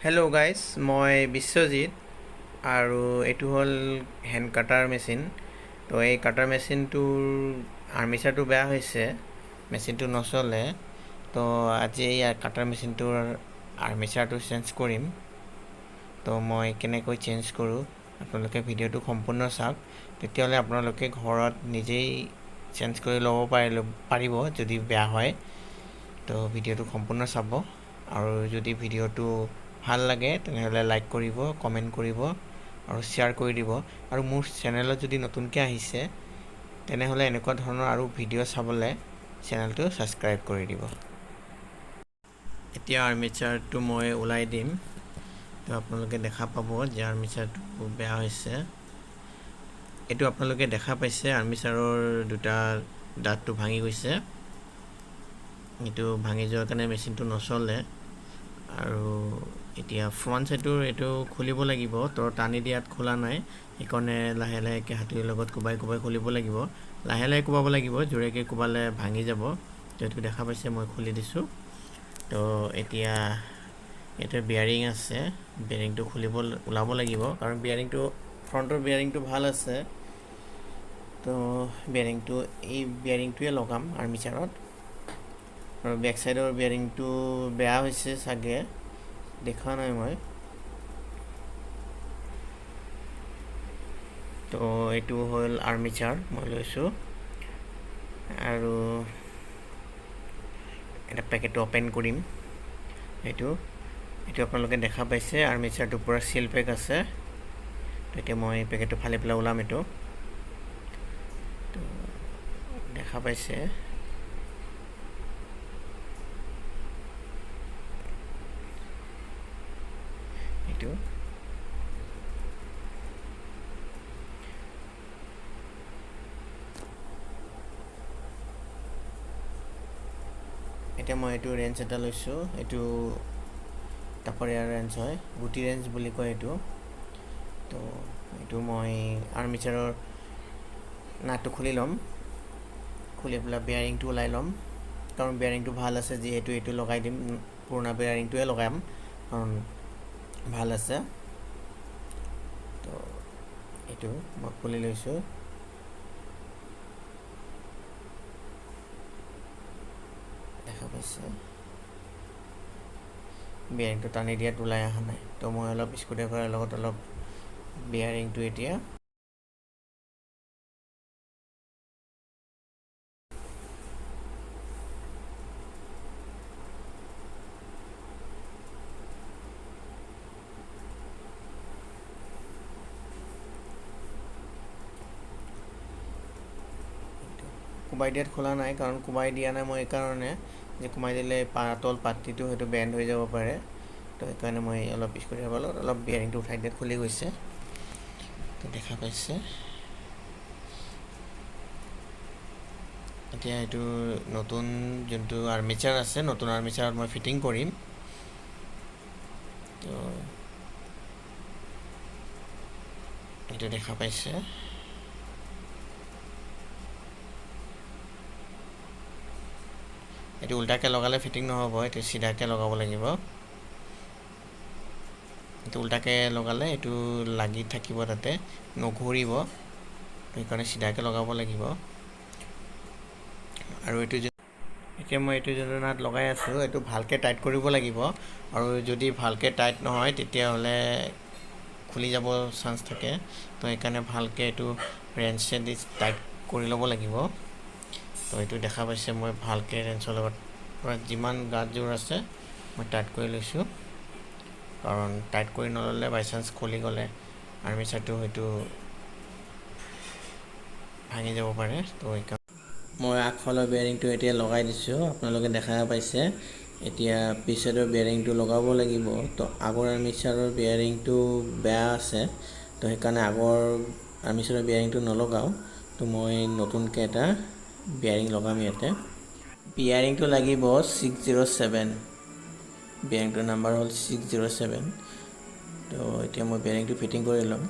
Hello' guys, মই বিশ্বজিত আৰু এইটো হ'ল হেণ্ড কাটাৰ মেচিন। তো এই কাটাৰ মেচিনটোৰ আৰ্মিচাৰটো বেয়া হৈছে, মেচিনটো নচলে। তো আজি এই কাটাৰ মেচিনটোৰ আৰ্মিচাৰটো চেঞ্জ কৰিম। তো মই কেনেকৈ চেঞ্জ কৰোঁ আপোনালোকে ভিডিঅ'টো সম্পূৰ্ণ চাওক, তেতিয়াহ'লে আপোনালোকে ঘৰত নিজেই চেঞ্জ কৰি ল'ব পাৰিব যদি বেয়া হয়। তো ভিডিঅ'টো সম্পূৰ্ণ চাব, আৰু যদি ভিডিঅ'টো ভাল লাগে তেনেহ'লে লাইক কৰিব, কমেণ্ট কৰিব আৰু শ্বেয়াৰ কৰি দিব। আৰু মোৰ চেনেলত যদি নতুনকৈ আহিছে তেনেহ'লে এনেকুৱা ধৰণৰ আৰু ভিডিঅ' চাবলৈ চেনেলটো ছাবস্ক্ৰাইব কৰি দিব। এতিয়া আৰ্মিচাৰটো মই ওলাই দিম, তো আপোনালোকে দেখা পাব যে আৰ্মিচাৰটো বেয়া হৈছে। এইটো আপোনালোকে দেখা পাইছে আৰ্মিচাৰৰ দুটা দাঁতটো ভাঙি গৈছে। এইটো ভাঙি যোৱাৰ কাৰণে মেচিনটো নচলে। আৰু এতিয়া ফ্ৰণ্ট ছাইডটোৰ এইটো খুলিব লাগিব, তো টানি দিয়াত খোলা নাই, সেইকাৰণে লাহে লাহেকৈ হাতুৰিৰ লগত কোবাই খুলিব লাগিব। লাহে লাহে কোবাব লাগিব, জোৰেকৈ কোবালে ভাঙি যাব। তো এইটো দেখা পাইছে মই খুলি দিছোঁ। তো এতিয়া এইটো বিয়াৰিং আছে, বিয়াৰিংটো ওলাব লাগিব, কাৰণ ফ্ৰণ্টৰ বিয়াৰিংটো ভাল আছে। তো এই বিয়াৰিংটোৱে লগাম আৰ্মিচাৰত। আৰু বেক চাইডৰ বিয়াৰিংটো বেয়া হৈছে চাগে, দেখা নাই মই। তো এইটো হ'ল আৰ্মিচাৰ মই লৈছোঁ, আৰু এটা পেকেটটো অ'পেন কৰিম। এইটো আপোনালোকে দেখা পাইছে আৰ্মিচাৰটো পূৰা চিল পেক আছে। তো এতিয়া মই পেকেটটো ফালি পেলাই ওলাম। এইটো দেখা পাইছে। এইটো এতিয়া মই এইটো ৰেঞ্জ এটা লৈছোঁ। এইটো টাপৰীয়া ৰেঞ্জ হয়, গুটি ৰেঞ্জ বুলি কয় এইটো। তো এইটো মই আৰ্মিচাৰৰ নাটটো খুলি ল'ম, খুলি পেলাই বেয়াৰিংটো ওলাই ল'ম, কাৰণ বেয়াৰিংটো ভাল আছে যিহেতু এইটো লগাই দিম। পুৰণা বেয়াৰিংটোৱে লগাম কাৰণ ভাল আছে। তো এইটো মই খুলি লৈছোঁ। দেখা পাইছে বিয়াৰিংটো টানি দিয়াত ওলাই অহা নাই। তো মই অলপ স্ক্ৰুড্ৰাইভাৰৰ লগত অলপ বিয়াৰিংটো এতিয়া কোবাই দিয়াত খোলা নাই, কাৰণ কোবাই দিয়া নাই মই এইকাৰণে যে কোবাই দিলে পাতল পাতিটো সেইটো বেণ্ড হৈ যাব পাৰে। তো সেইকাৰণে মই অলপ স্ক্ৰুড্ৰাইভাৰৰ লগত অলপ বিয়াৰিংটো উঠাই দিয়াত খুলি গৈছে। তো দেখা পাইছে। এতিয়া এইটো নতুন যোনটো আৰ্মিচাৰ আছে, নতুন আৰ্মিচাৰত মই ফিটিং কৰিম। তো এইটো দেখা পাইছে। এইটো উল্টাকৈ লগালে ফিটিং নহ'ব, এইটো চিধাকৈ লগাব লাগিব। এইটো উল্টাকৈ লগালে এইটো লাগি থাকিব, তাতে নঘূৰিব, সেইকাৰণে চিধাকৈ লগাব লাগিব। আৰু এতিয়া মই এইটো যোনটো নাট লগাই আছোঁ এইটো ভালকৈ টাইট কৰিব লাগিব, আৰু যদি ভালকৈ টাইট নহয় তেতিয়াহ'লে খুলি যাব চান্স থাকে। তো সেইকাৰণে ভালকৈ এইটো ৰেঞ্চে দি টাইট কৰি ল'ব লাগিব। তো এইটো দেখা পাইছে মই ভালকৈ ৰেঞ্চৰ লগত পূৰা যিমান গাত জোৰ আছে মই টাইট কৰি লৈছোঁ, কাৰণ টাইট কৰি নল'লে বাই চান্স খুলি গ'লে আৰ্মিচাৰটো হয়তো ভাঙি যাব পাৰে। তো সেইকাৰণে মই আগফালৰ বেয়াৰিংটো এতিয়া লগাই দিছোঁ, আপোনালোকে দেখা পাইছে। এতিয়া পিছ চাইডৰ বেয়াৰিংটো লগাব লাগিব। তো আগৰ আৰ্মিচাৰৰ বেয়াৰিংটো বেয়া আছে, তো সেইকাৰণে আগৰ আৰ্মিচাৰৰ বেয়াৰিংটো নলগাওঁ। তো মই নতুনকৈ এটা বেয়াৰিং লগাম ইয়াতে। বেয়াৰিংটো লাগিব 607, বেয়াৰিংটোৰ নাম্বাৰ হ'ল 607। তো এতিয়া মই বেয়াৰিংটো ফিটিং কৰি ল'ম।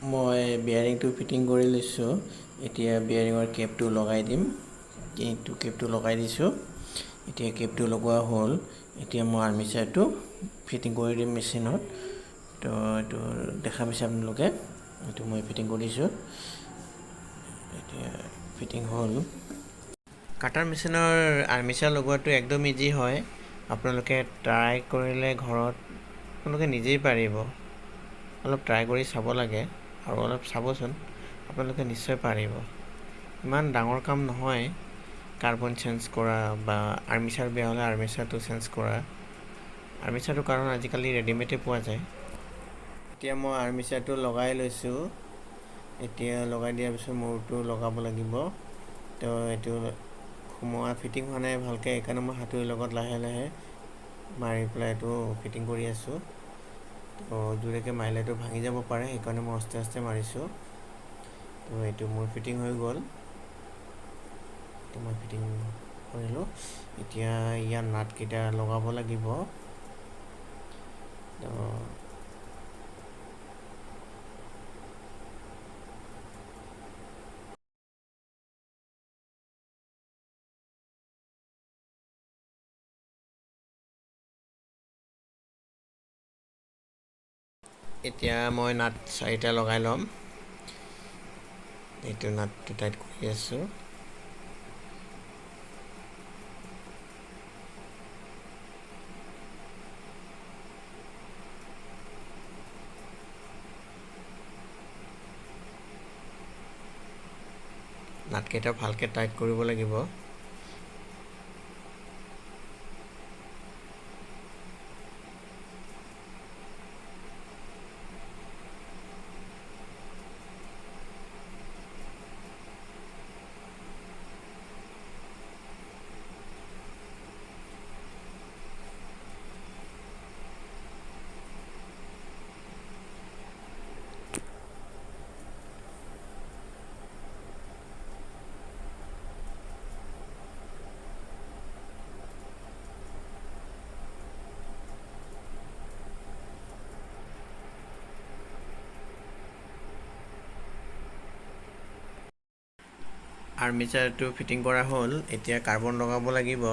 মই বিয়াৰিংটো ফিটিং কৰি লৈছোঁ। এতিয়া বিয়াৰিঙৰ কেপটো লগাই দিম। এইটো কেপটো লগাই দিছোঁ। এতিয়া কেপটো লগোৱা হ'ল। এতিয়া মই আৰ্মিচাৰটো ফিটিং কৰি দিম মেচিনত। তো এইটো দেখা পাইছে আপোনালোকে, এইটো মই ফিটিং কৰিছোঁ। এতিয়া ফিটিং হ'ল। কাটাৰ মেচিনৰ আৰ্মিচাৰ লগোৱাটো একদম ইজি হয়। আপোনালোকে ট্ৰাই কৰিলে ঘৰত আপোনালোকে নিজেই পাৰিব। অলপ ট্ৰাই কৰি চাব লাগে আৰু অলপ চাবচোন, আপোনালোকে নিশ্চয় পাৰিব। ইমান ডাঙৰ কাম নহয় কাৰ্বন চেঞ্জ কৰা বা আৰ্মিচাৰ বেয়া হ'লে আৰ্মিচাৰটো চেঞ্জ কৰা। আৰ্মিচাৰটো কাৰণ আজিকালি ৰেডিমেডে পোৱা যায়। এতিয়া মই আৰ্মিচাৰটো লগাই লৈছোঁ। এতিয়া লগাই দিয়াৰ পিছত মূৰটো লগাব লাগিব। তো এইটো সোমোৱা ফিটিং হোৱা নাই ভালকৈ, সেইকাৰণে মই হাতুৰিৰ লগত লাহে লাহে মাৰি পেলাই এইটো ফিটিং কৰি আছোঁ। তো জোৰেকৈ মাৰিলেতো ভাঙি যাব পাৰে, সেইকাৰণে মই আস্তে আস্তে মাৰিছোঁ। তো এইটো মোৰ ফিটিং হৈ গ'ল। মই ফিটিং কৰিলোঁ। এতিয়া ইয়াৰ নাটকেইটা লগাব লাগিব। তো এতিয়া মই নাট 4টা লগাই ল'ম। এইটো নাটটো টাইট কৰি আছোঁ। নাটকেইটা ভালকৈ টাইট কৰিব লাগিব। আৰ্মিচাৰটো ফিটিং কৰা হ'ল। এতিয়া কাৰ্বন লগাব লাগিব,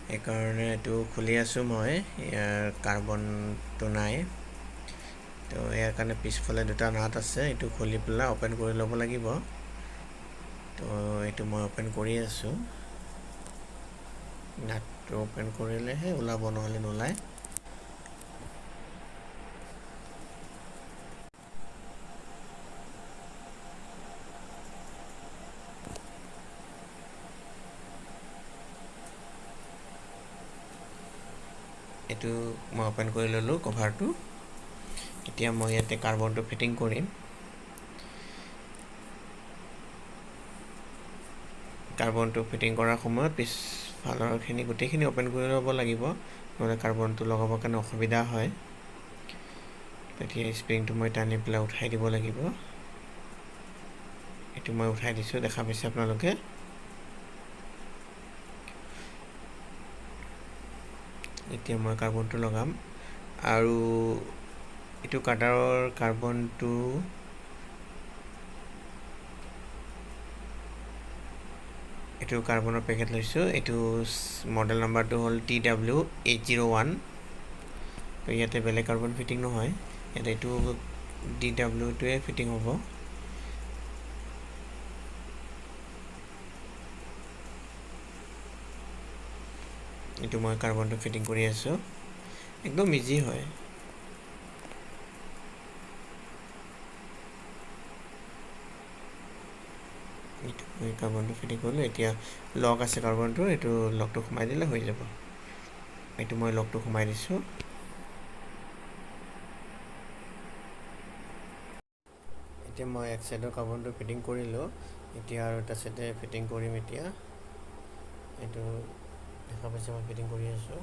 সেইকাৰণে এইটো খুলি আছোঁ মই। ইয়াৰ কাৰ্বনটো নাই, তো ইয়াৰ কাৰণে পিছফালে 2টা নাট আছে। এইটো খুলি পেলাই অ'পেন কৰি ল'ব লাগিব। তো এইটো মই অ'পেন কৰি আছোঁ। নাটটো অ'পেন কৰিলেহে ওলাব, নহ'লে নোলায়। এইটো মই অ'পেন কৰি ল'লোঁ কভাৰটো। এতিয়া মই ইয়াতে কাৰ্বনটো ফিটিং কৰিম। কাৰ্বনটো ফিটিং কৰাৰ সময়ত পিছফালৰখিনি গোটেইখিনি অ'পেন কৰি ল'ব লাগিব, নহ'লে কাৰ্বনটো লগাবৰ কাৰণে অসুবিধা হয়। এতিয়া স্প্ৰিংটো মই টানি পেলাই উঠাই দিব লাগিব। এইটো মই উঠাই দিছোঁ, দেখা পাইছে আপোনালোকে। এতিয়া মই কাৰ্বনটো লগাম আৰু এইটো কাটাৰৰ কাৰ্বনটো এইটো কাৰ্বনৰ পেকেট লৈছোঁ। এইটো মডেল নাম্বাৰটো হ'ল TW801। তো ইয়াতে বেলেগ কাৰ্বন ফিটিং নহয়, ইয়াতে এইটো DW-টোৱে ফিটিং হ'ব। এইটো মই কাৰ্বনটো ফিটিং কৰি আছোঁ। একদম ইজি হয়। এইটো মই কাৰ্বনটো ফিটিং কৰিলোঁ। এতিয়া লক আছে কাৰ্বনটো, এইটো লকটো সোমাই দিলে হৈ যাব। এইটো মই লকটো সোমাই দিছোঁ। এতিয়া মই এক চাইডৰ কাৰ্বনটো ফিটিং কৰিলোঁ। এতিয়া আৰু এটা চাইডে ফিটিং কৰিম। এতিয়া এইটো দেখা পাইছে মই ফিটিং কৰি আছোঁ।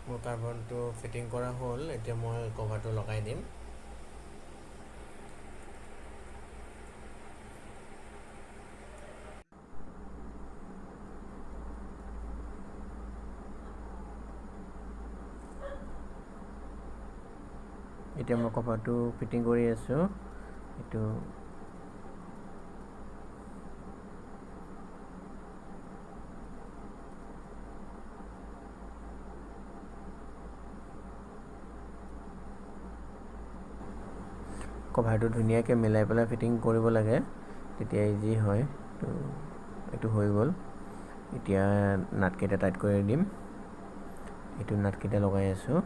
মোৰ কাৰ্বনটো ফিটিং কৰা হ'ল। এতিয়া মই কভাৰটো লগাই দিম। এতিয়া মই কভাৰটো ফিটিং কৰি আছোঁ। এইটো কভাৰটো ধুনীয়াকৈ মিলাই পেলাই ফিটিং কৰিব লাগে, তেতিয়া ইজি হয়। তো এইটো হৈ গ'ল। এতিয়া নাটকেইটা টাইট কৰি দিম। এইটো নাটকেইটা লগাই আছোঁ।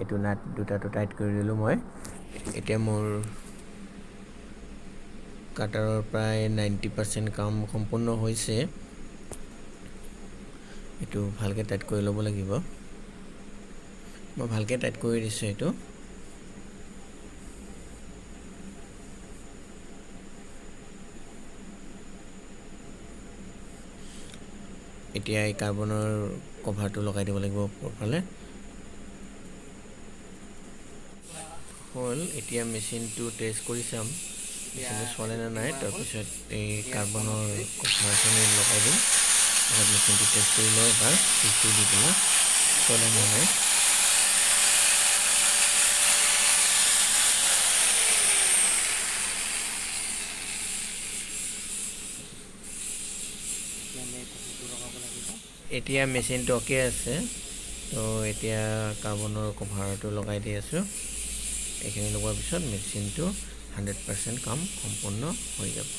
এইটো নাট দুটাটো টাইট কৰি দিলোঁ মই। এতিয়া মোৰ কাটাৰৰ প্ৰায় 90% কাম সম্পূৰ্ণ হৈছে। এইটো ভালকৈ টাইট কৰি ল'ব লাগিব। মই ভালকৈ টাইট কৰি দিছোঁ এইটো। এতিয়া এই কাৰ্বনৰ কভাৰটো লগাই দিব লাগিব ওপৰফালে। হ'ল। এতিয়া মেচিনটো টেষ্ট কৰি চাম মেচিনটো চলে নে নাই। তাৰপিছত এই কাৰ্বনৰ কভাৰখিনি লগাই দিম। তাৰপিছত মেচিনটো টেষ্ট কৰি লওঁ এবাৰ, চুইচটো দি পেলাই চলে নে নাই। এতিয়া মেচিনটো অ'কে আছে। তো এতিয়া কাৰ্বনৰ কভাৰটো লগাই দি আছোঁ। এইখিনি লগোৱাৰ পিছত মেচিনটো 100% কাম সম্পূৰ্ণ হৈ যাব।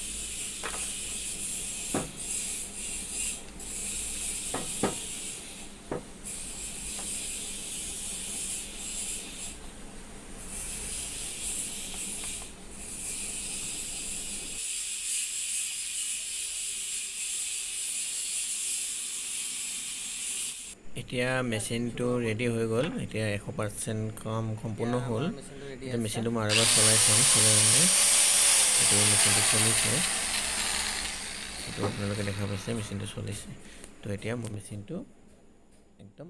এতিয়া মেচিনটো ৰেডি হৈ গ'ল। এতিয়া 100% কাম সম্পূৰ্ণ হ'ল। এতিয়া মেচিনটো মই আৰু এবাৰ চলাই চাম চলে নে নাই। এইটো মেচিনটো চলিছে। এইটো আপোনালোকে দেখা পাইছে মেচিনটো চলিছে। তো এতিয়া মোৰ মেচিনটো একদম